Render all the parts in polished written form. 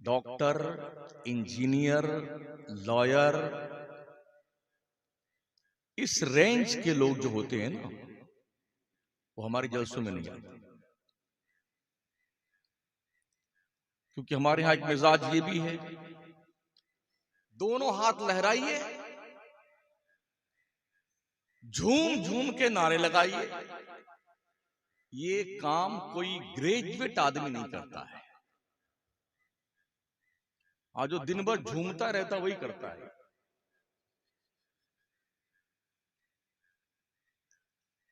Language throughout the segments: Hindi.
डॉक्टर, इंजीनियर, लॉयर, इस रेंज के लोग जो होते हैं ना, वो हमारे जलसों में नहीं आते। क्योंकि हमारे यहां एक मिजाज ये भी है, दोनों हाथ लहराइए, झूम झूम के नारे लगाइए। ये काम कोई ग्रेजुएट आदमी नहीं करता है। आज जो दिन भर झूमता रहता वही करता है।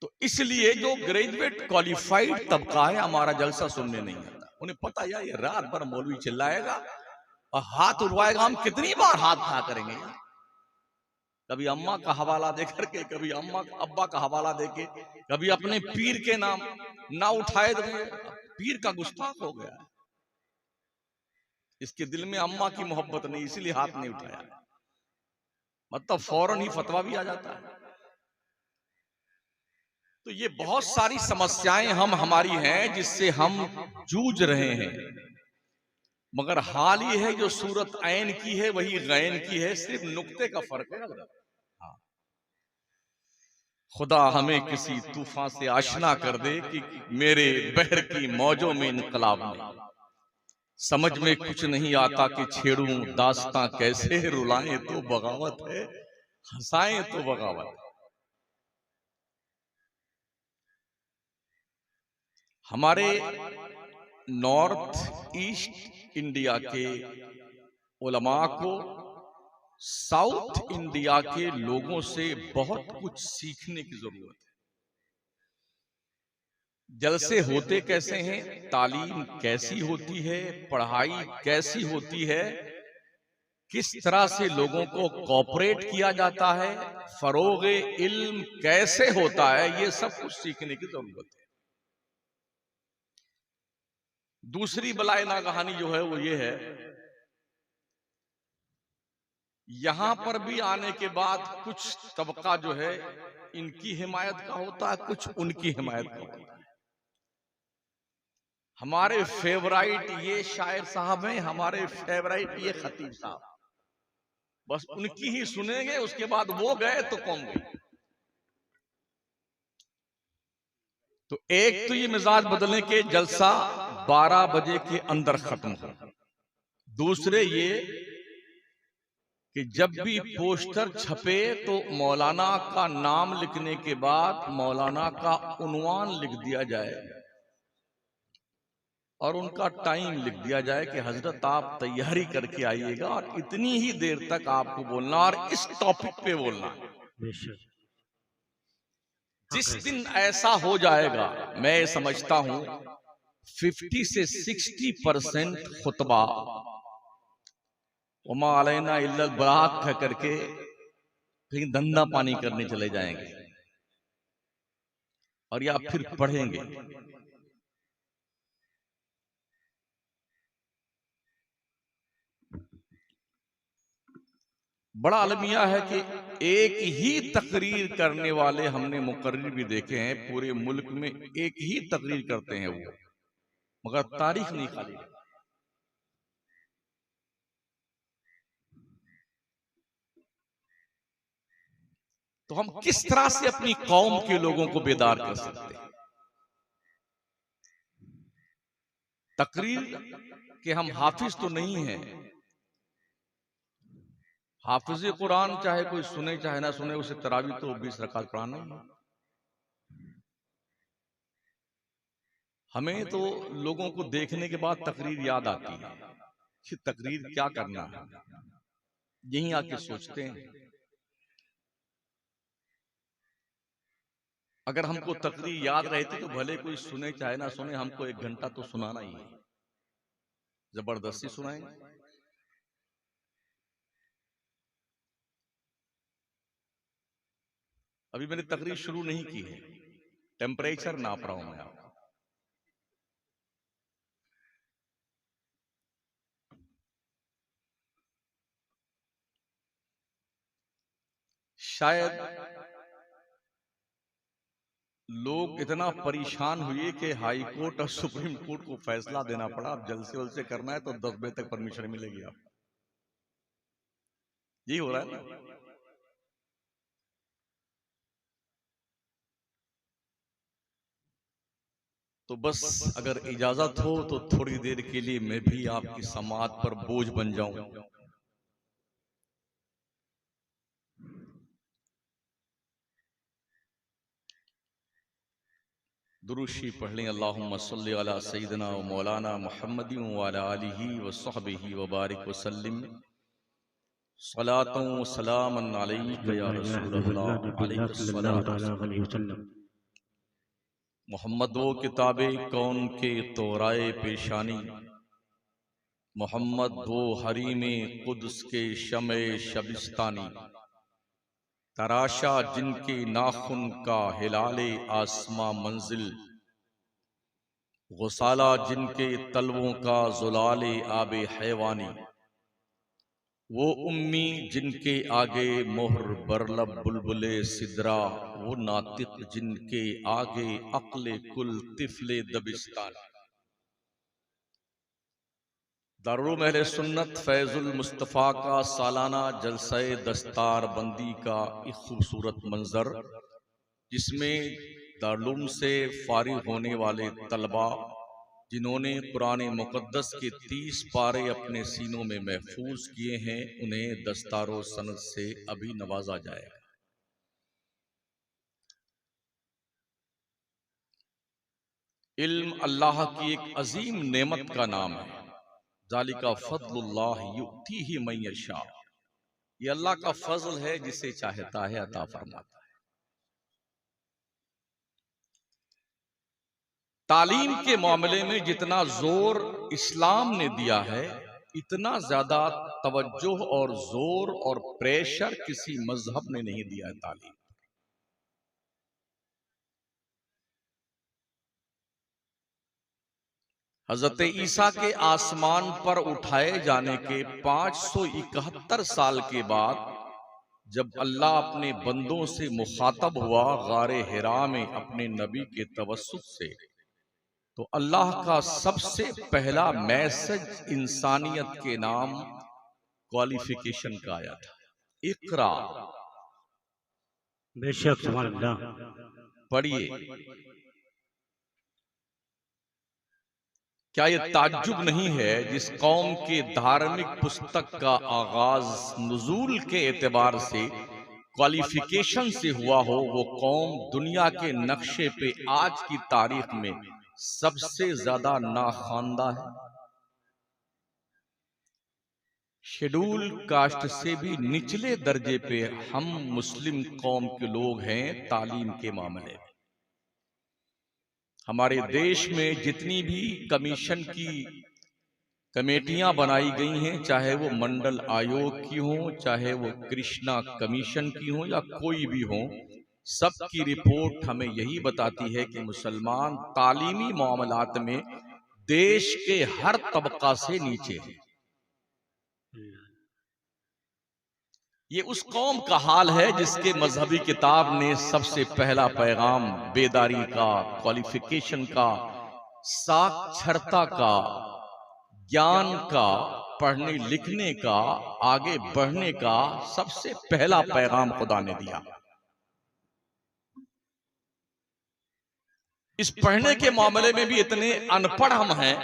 तो इसलिए जो ग्रेजुएट क्वालिफाइड तबका है हमारा जलसा सुनने नहीं आता। उन्हें पता यार ये रात भर मौलवी चिल्लाएगा और हाथ उड़वाएगा, हम कितनी बार हाथ खड़ा करेंगे यार। कभी अम्मा का हवाला दे करके, कभी अम्मा अब्बा का हवाला देके, कभी अपने पीर के नाम ना उठाए तो पीर का गुस्ताख हो गया। इसके दिल में अम्मा की मोहब्बत नहीं, इसीलिए हाथ नहीं उठाया। मतलब फौरन ही फतवा भी आ जाता है। तो ये बहुत सारी समस्याएं हमारी हैं जिससे हम जूझ रहे हैं। मगर हाल ये है जो सूरत ऐन की है वही गैन की है, सिर्फ नुक्ते का फर्क है। हाँ। खुदा हमें किसी तूफान से आशना कर दे कि मेरे बहर की मौजों में इनकलाब में समझ में कुछ नहीं आता कि छेड़ूं दास्तां कैसे, रुलाएं तो बगावत है, हंसाएं तो बगावत है। हमारे नॉर्थ ईस्ट इंडिया के उलमा को साउथ इंडिया के लोगों से बहुत कुछ सीखने की जरूरत है। जलसे होते कैसे हैं, तालीम कैसी होती है, पढ़ाई कैसी होती है, किस तरह से लोगों को कोऑपरेट किया जाता है, फरोग इल्म कैसे होता है, ये सब कुछ सीखने की जरूरत है। दूसरी बलाए नागहानी जो है वो ये है, यहां पर भी आने के बाद कुछ तबका जो है इनकी हिमायत का होता है, कुछ उनकी हिमायत का होता है। हमारे फेवराइट ये शायर साहब हैं, हमारे फेवराइट ये खतीब साहब, बस उनकी ही सुनेंगे, उसके बाद वो गए तो कौन गई। तो एक तो ये मिजाज बदलने के जलसा 12 बजे के अंदर खत्म हो। दूसरे ये कि जब भी पोस्टर छपे तो मौलाना का नाम लिखने के बाद मौलाना का उन्वान लिख दिया जाए और उनका टाइम लिख दिया जाए कि हजरत आप तैयारी करके आइएगा और इतनी ही देर तक आपको बोलना और इस टॉपिक पे बोलना है। जिस दिन ऐसा हो जाएगा, मैं समझता हूं 50 से 60% खुतबा वमा अलैना इल्लल बलाग कह करके कहीं धंधा पानी करने चले जाएंगे और या फिर पढ़ेंगे। बड़ा अलमिया है कि एक ही तकरीर करने वाले हमने मुकर्रिर भी देखे हैं, पूरे मुल्क में एक ही तकरीर करते हैं वो, मगर तारीख नहीं खाली। तो हम किस तरह से अपनी कौम के लोगों को बेदार कर सकते हैं। तकरीर के हम हाफिज तो नहीं हैं। हाफिज कुरान चाहे कोई सुने चाहे ना सुने, उसे तरावी तो 20 रकात पढ़ाना ही है। हमें तो लोगों को देखने के बाद तकरीर याद आती है कि तकरीर क्या करना है, यहीं आके सोचते हैं। अगर हमको तकरीर याद रहती तो भले कोई सुने चाहे ना सुने, हमको 1 घंटा तो सुनाना ही है, जबरदस्ती सुनाएंगे। अभी मैंने तकरीर शुरू नहीं की है, टेम्परेचर नाप रहा हूं मैं आपको। शायद लोग इतना परेशान हुए कि हाई कोर्ट और सुप्रीम कोर्ट को फैसला देना पड़ा, अब जलसे वलसे करना है तो 10 बजे तक परमिशन मिलेगी। आप यही हो रहा है ना। तो बस अगर इजाजत हो तो थोड़ी देर के लिए मैं भी आपकी समात पर बोझ बन जाऊं। दुरूशी पढ़ लें। अल्लाहुम्मा सल्ली अला सय्यिदिना व मौलाना मुहम्मदिन व अला आलिहि व सहबिहि व बारिक व सल्लिम सलातun व सलामन अलैका या रसूलल्लाह अलैका सल्लल्लाहु मोहम्मद वो किताबे कौन के तोराए पेशानी, मोहम्मद वो हरीमे कुद्स के शमे शबिस्तानी, तराशा जिनके नाखुन का हिलाले आसमां मंजिल, गुसाला जिनके तलवों का जुलाले आबे हैवानी, वो उम्मी जिनके आगे मोहर बरलब बुलबुले सिदरा, वो नातिक जिनके आगे अक्ले कुल तिफले दबिस्तान। दारुल अहले सुन्नत फैजुल मुस्तफ़ा का सालाना जलसे दस्तार बंदी का एक खूबसूरत मंजर, जिसमें दारुल से फारिग होने वाले तलबा जिन्होंने कुरान मुक़द्दस के 30 पारे अपने सीनों में महफूज किए हैं, उन्हें दस्तारो सनद से अभी नवाजा जाएगा। इल्म अल्लाह की एक अजीम नेमत का नाम है। ज़ालिका फ़ज़्लुल्लाह युअतीहि मन यशा, ये अल्लाह का फजल है, जिसे चाहता है अता फरमाता है। तालीम के मामले में जितना जोर इस्लाम ने दिया है, इतना ज्यादा तवज्जो और जोर और प्रेशर किसी मजहब ने नहीं दिया है तालीम। हजरत ईसा के आसमान पर उठाए जाने के 571 साल के बाद जब अल्लाह अपने बंदों से मुखातब हुआ गारे हिरा में अपने नबी के तवस्सुत से, तो अल्लाह का सबसे पहला मैसेज इंसानियत के नाम क्वालिफिकेशन का आया था। इकरा, बेशक सुभान अल्लाह, पढ़िए। क्या यह ताज्जुब नहीं है जिस कौम के धार्मिक पुस्तक का आगाज नुजूल के एतबार से क्वालिफिकेशन से हुआ हो, वो कौम दुनिया के नक्शे पे आज की तारीख में सबसे ज्यादा नाखानदा है। शेड्यूल कास्ट से भी निचले दर्जे पे हम मुस्लिम कौम के लोग हैं तालीम के मामले में। हमारे देश में जितनी भी कमीशन की कमेटियां बनाई गई हैं, चाहे वो मंडल आयोग की हो, चाहे वो कृष्णा कमीशन की हो या कोई भी हो, सबकी रिपोर्ट हमें यही बताती है कि मुसलमान तालीमी मामलात में देश के हर तबका से नीचे है। ये उस कौम का हाल है जिसके मजहबी किताब ने सबसे पहला पैगाम बेदारी का, क्वालिफिकेशन का, साक्षरता का, ज्ञान का, पढ़ने लिखने का, आगे बढ़ने का सबसे पहला पैगाम खुदा ने दिया। इस पढ़ने के मामले में भी इतने अनपढ़ हम हैं।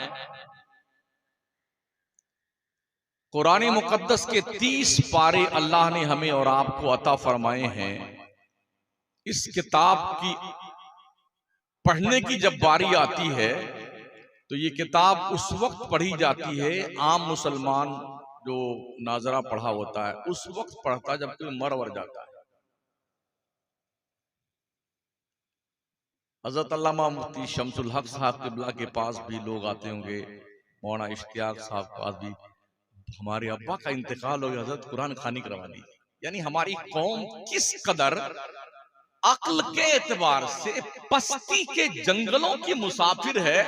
कुरान मुकद्दस के 30 पारे अल्लाह ने हमें और आपको अता फरमाए हैं। इस किताब की पढ़ने की जब बारी आती है तो ये किताब उस वक्त पढ़ी जाती है, आम मुसलमान जो नाजरा पढ़ा होता है उस वक्त पढ़ता है जब कोई मर वर जाता है। हजरत अल्लामा मुफ्ती शमसुल हक साहब क़िबला के पास भी लोग आते होंगे, मौलाना इश्तियाक साहब के पास भी, हमारे अब्बा का इंतकाल हो गया, हजरत कुरान खानी करवा दी। यानी हमारी कौम किस कदर अक्ल के एतबार से पस्ती के जंगलों की मुसाफिर है।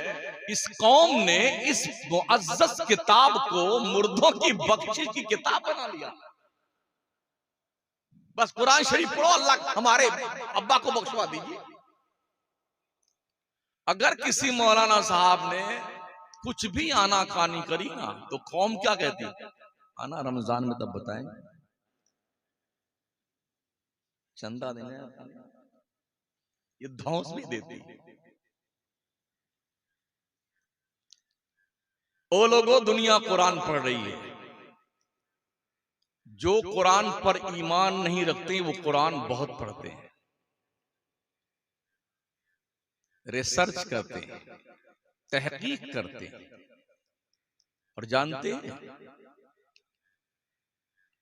इस कौम ने इस मुअज्जज किताब को मुर्दों की बख्शिश की किताब बना लिया। बस कुरान शरीफ पढ़ो, अल्लाह हमारे अब्बा को बख्शवा दीजिए। अगर किसी मौलाना साहब ने कुछ भी आनाकानी करी ना तो कौम क्या कहती? आना रमजान में तब बताएंगे, चंदा देने ये धौंस भी देती। ओ लोगों, दुनिया कुरान पढ़ रही है। जो कुरान पर ईमान नहीं रखते वो कुरान बहुत पढ़ते हैं, रिसर्च करते हैं, तहकीक करते हैं, और जानते हैं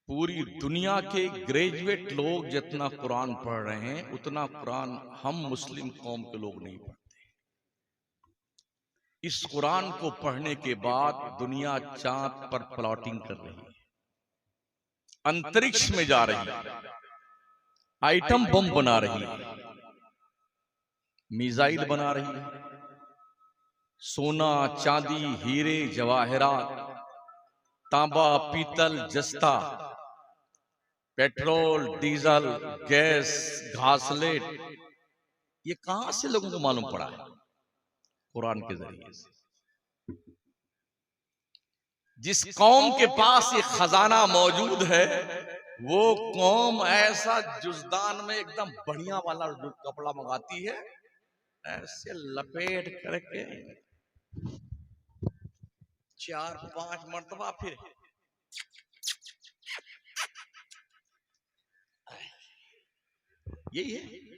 पूरी दुनिया के ग्रेजुएट लोग जितना कुरान पढ़ रहे हैं उतना कुरान हम मुस्लिम कौम के लोग नहीं पढ़ते। इस कुरान को पढ़ने के बाद दुनिया चांद पर प्लॉटिंग कर रही है, अंतरिक्ष में जा रही है, आइटम बम बना रही है, मिसाइल बना रही है, सोना चांदी हीरे जवाहरात तांबा पीतल जस्ता पेट्रोल डीजल गैस घासलेट, ये कहां से लोगों को मालूम पड़ा है? कुरान के जरिए से। जिस कौम के पास ये खजाना मौजूद है वो कौम ऐसा जुजदान में एकदम बढ़िया वाला जो कपड़ा मंगाती है, ऐसे लपेट करके 4-5 मरतबा फिर यही है।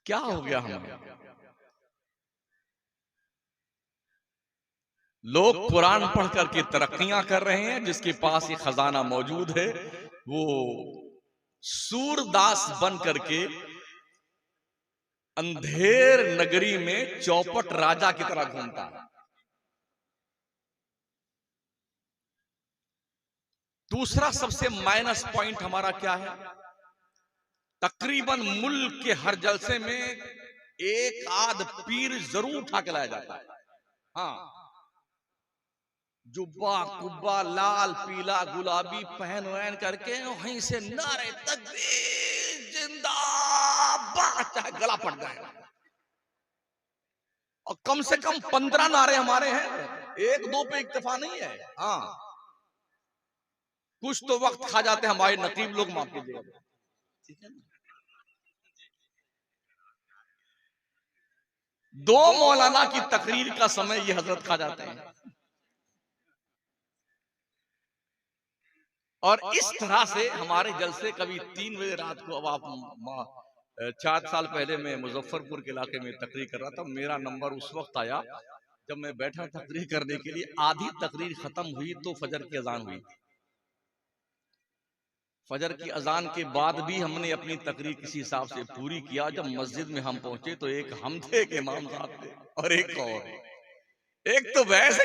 क्या हो गया हमें? लोग कुरान पढ़ करके तरक्कियां कर रहे हैं, जिसके पास ये खजाना मौजूद है वो सूरदास बन करके अंधेर नगरी में चौपट राजा की तरह घूमता है। दूसरा सबसे माइनस पॉइंट हमारा क्या है? तकरीबन मुल्क के हर जलसे में एक आध पीर जरूर उठा के लाया जाता है। हाँ, जुब्बा कुब्बा लाल पीला गुलाबी पहन वहन करके वहीं से नारे तकबीर जिंदाबाद, चाहे गला फट जाए, और कम से कम 15 नारे हमारे हैं, 1-2 पे इक्तफा नहीं है। हाँ, कुछ तो वक्त खा जाते हैं हमारे नकीब लोग, माफ कीजिएगा, ठीक है ना। 2 मौलाना की तकरीर का समय ये हजरत खा जाते हैं। और इस तरह से हमारे जलसे कभी 3 बजे रात को, अब आप 4 साल पहले मैं मुजफ्फरपुर के इलाके में तकरीर कर रहा था, मेरा नंबर उस वक्त आया जब मैं बैठा तकरीर करने के लिए। आधी तकरीर खत्म हुई तो फजर की अजान हुई। फजर की अजान के बाद भी हमने अपनी तकरीर किसी हिसाब से पूरी किया। जब मस्जिद में हम पहुंचे तो एक हम थे, एक इमाम साहब थे और एक और, एक तो वैसे